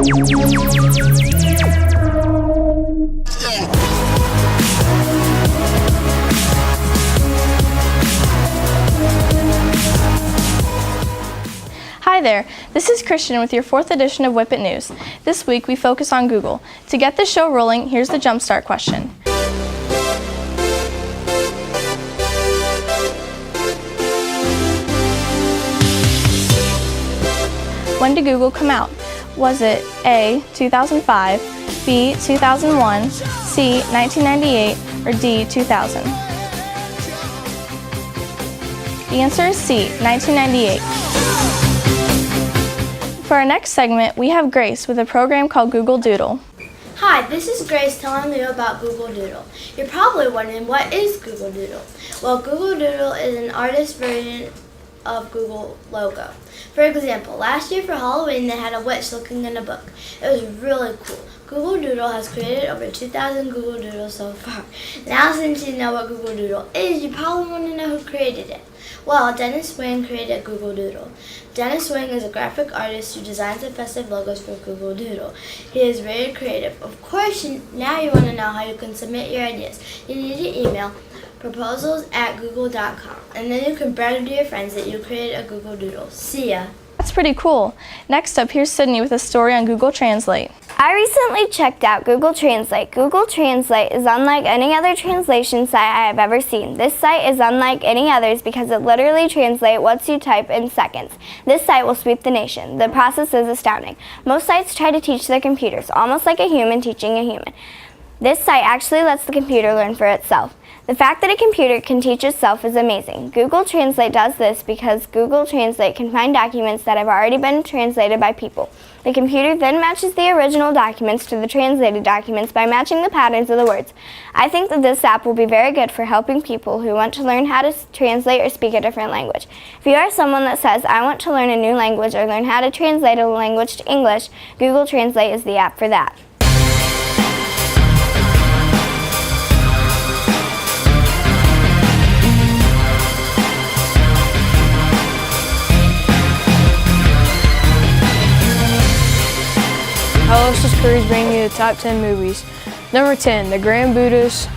Hi there, this is Christian with your 4th edition of Whippet News. This week we focus on Google. To get the show rolling, here's the jumpstart question. When did Google come out? Was it A, 2005, B, 2001, C, 1998, or D, 2000? The answer is C, 1998. For our next segment, we have Grace with a program called Google Doodle. Hi, this is Grace telling you about Google Doodle. You're probably wondering, what is Google Doodle? Well, Google Doodle is an artist version of Google logo. For example, last year for Halloween they had a witch looking in a book. It was really cool. Google Doodle has created over 2,000 Google Doodles so far. Now since you know what Google Doodle is, you probably want to know who created it. Well, Dennis Wang created Google Doodle. Dennis Wang is a graphic artist who designs the festive logos for Google Doodle. He is very creative. Of course, now you want to know how you can submit your ideas. You need to email proposals@google.com, and then you can brag to your friends that you created a Google Doodle. See ya! That's pretty cool. Next up, here's Sydney with a story on Google Translate. I recently checked out Google Translate. Google Translate is unlike any other translation site I have ever seen. This site is unlike any others because it literally translates what you type in seconds. This site will sweep the nation. The process is astounding. Most sites try to teach their computers, almost like a human teaching a human. This site actually lets the computer learn for itself. The fact that a computer can teach itself is amazing. Google Translate does this because Google Translate can find documents that have already been translated by people. The computer then matches the original documents to the translated documents by matching the patterns of the words. I think that this app will be very good for helping people who want to learn how to translate or speak a different language. If you are someone that says, I want to learn a new language or learn how to translate a language to English, Google Translate is the app for that. This is Curry's bringing you the top 10 movies. Number 10, The Grand Budapest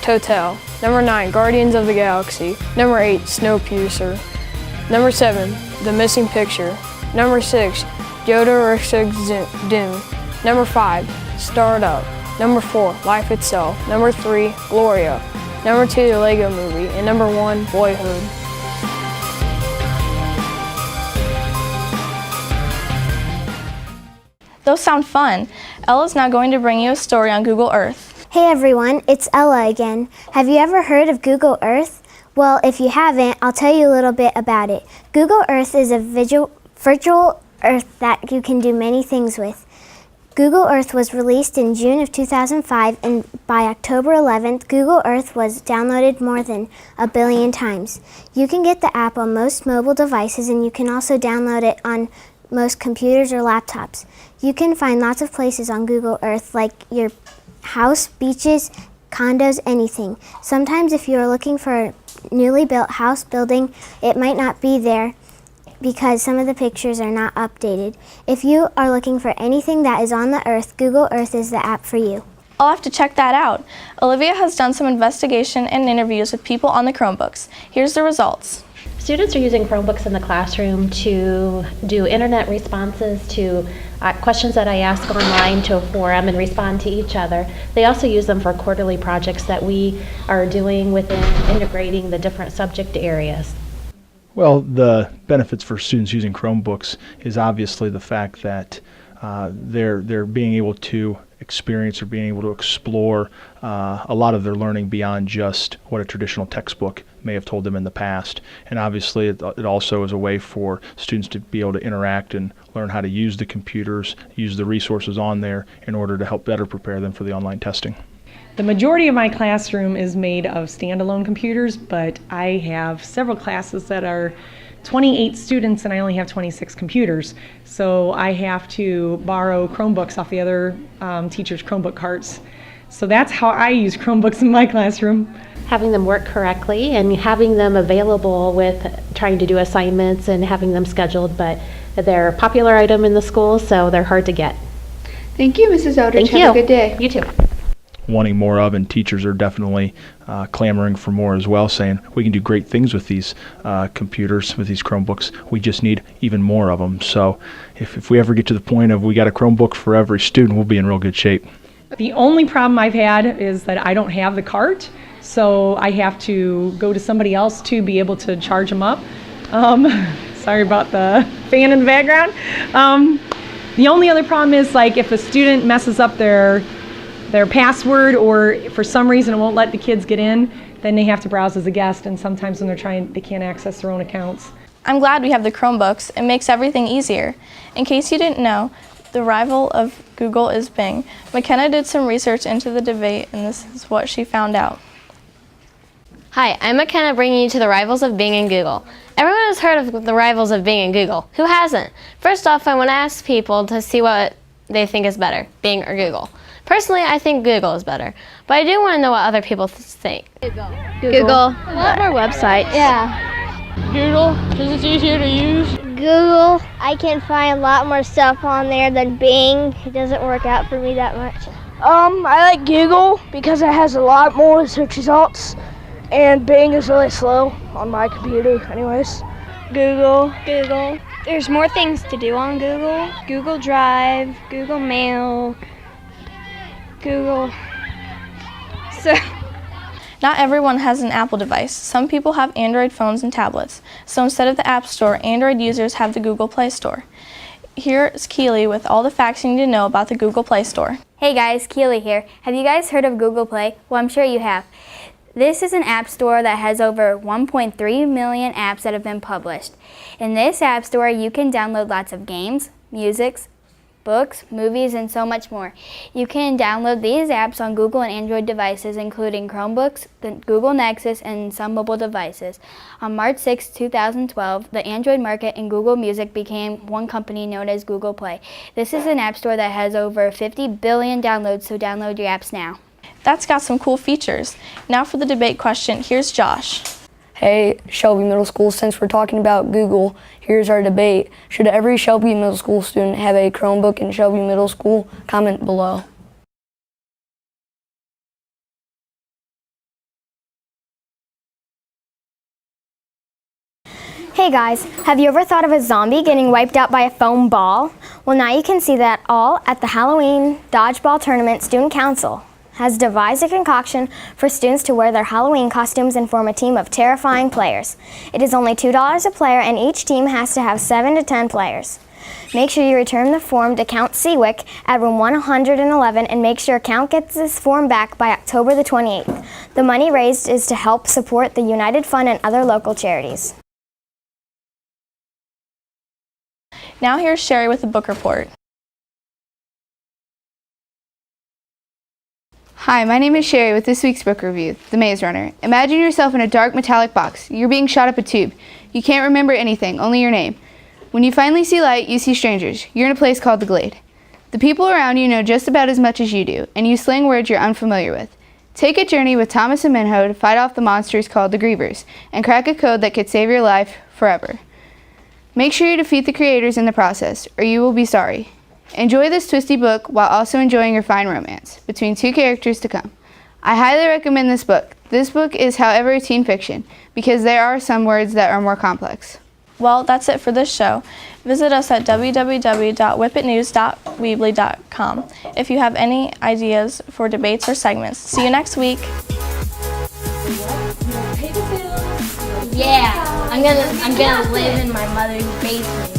Hotel. Number 9, Guardians of the Galaxy. Number 8, Snowpiercer. Number 7, The Missing Picture. Number 6, Yoda Dim. Number 5, Startup. Number 4, Life Itself. Number 3, Gloria. Number 2, The Lego Movie. And number 1, Boyhood. Those sound fun. Ella's now going to bring you a story on Google Earth. Hey everyone, it's Ella again. Have you ever heard of Google Earth? Well, if you haven't, I'll tell you a little bit about it. Google Earth is a virtual Earth that you can do many things with. Google Earth was released in June of 2005, and by October 11th, Google Earth was downloaded more than 1 billion times. You can get the app on most mobile devices, and you can also download it on most computers or laptops. You can find lots of places on Google Earth, like your house, beaches, condos, anything. Sometimes if you are looking for a newly built house building, it might not be there because some of the pictures are not updated. If you are looking for anything that is on the Earth, Google Earth is the app for you. I'll have to check that out. Olivia has done some investigation and interviews with people on the Chromebooks. Here's the results. Students are using Chromebooks in the classroom to do internet responses to questions that I ask online to a forum and respond to each other. They also use them for quarterly projects that we are doing within integrating the different subject areas. Well, the benefits for students using Chromebooks is obviously the fact that they're being able to experience or being able to explore a lot of their learning beyond just what a traditional textbook may have told them in the past. And obviously it also is a way for students to be able to interact and learn how to use the computers, use the resources on there in order to help better prepare them for the online testing. The majority of my classroom is made of standalone computers, but I have several classes that are 28 students and I only have 26 computers. So I have to borrow Chromebooks off the other teachers' Chromebook carts So that's how I use Chromebooks in my classroom. Having them work correctly and having them available with trying to do assignments and having them scheduled, but they're a popular item in the school, so they're hard to get. Thank you, Mrs. Eldridge. Thank you. Have a good day. You too. Wanting more of, and teachers are definitely clamoring for more as well, saying we can do great things with these computers, with these Chromebooks. We just need even more of them. So if we ever get to the point of we got a Chromebook for every student, we'll be in real good shape. The only problem I've had is that I don't have the cart, so I have to go to somebody else to be able to charge them up. Sorry about the fan in the background. The only other problem is, like, if a student messes up their password, or for some reason it won't let the kids get in, then they have to browse as a guest, and sometimes when they're trying, they can't access their own accounts. I'm glad we have the Chromebooks. It makes everything easier. In case you didn't know, the rival of Google is Bing. McKenna did some research into the debate, and this is what she found out. Hi, I'm McKenna, bringing you to the rivals of Bing and Google. Everyone has heard of the rivals of Bing and Google. Who hasn't? First off, I want to ask people to see what they think is better, Bing or Google. Personally, I think Google is better, but I do want to know what other people think. Google. A lot more websites. Yeah. Google, because it's easier to use. Google, I can find a lot more stuff on there than Bing. It doesn't work out for me that much. I like Google because it has a lot more search results, and Bing is really slow on my computer anyways. Google. There's more things to do on Google. Google Drive, Google Mail, Google. So Not everyone has an Apple device. Some people have Android phones and tablets. So instead of the App Store, Android users have the Google Play Store. Here's Keely with all the facts you need to know about the Google Play Store. Hey guys, Keely here. Have you guys heard of Google Play? Well, I'm sure you have. This is an app store that has over 1.3 million apps that have been published. In this app store, you can download lots of games, music, books, movies, and so much more. You can download these apps on Google and Android devices, including Chromebooks, the Google Nexus, and some mobile devices. On March 6, 2012, the Android market and Google Music became one company known as Google Play. This is an app store that has over 50 billion downloads, so download your apps now. That's got some cool features. Now for the debate question, here's Josh. Hey, Shelby Middle School, since we're talking about Google, here's our debate. Should every Shelby Middle School student have a Chromebook in Shelby Middle School? Comment below. Hey guys, have you ever thought of a zombie getting wiped out by a foam ball? Well, now you can see that all at the Halloween Dodgeball Tournament Student Council has devised a concoction for students to wear their Halloween costumes and form a team of terrifying players. It is only $2 a player, and each team has to have 7 to 10 players. Make sure you return the form to Count Seawick at room 111, and make sure Count gets this form back by October the 28th. The money raised is to help support the United Fund and other local charities. Now here's Sherry with the book report. Hi, my name is Sherry with this week's book review, The Maze Runner. Imagine yourself in a dark metallic box. You're being shot up a tube. You can't remember anything, only your name. When you finally see light, you see strangers. You're in a place called the Glade. The people around you know just about as much as you do, and you slang words you're unfamiliar with. Take a journey with Thomas and Minho to fight off the monsters called the Grievers, and crack a code that could save your life forever. Make sure you defeat the creators in the process, or you will be sorry. Enjoy this twisty book while also enjoying your fine romance between two characters to come. I highly recommend this book. This book is, however, teen fiction, because there are some words that are more complex. Well, that's it for this show. Visit us at www.whippetnews.weebly.com if you have any ideas for debates or segments. See you next week. Yeah, I'm gonna live in my mother's basement.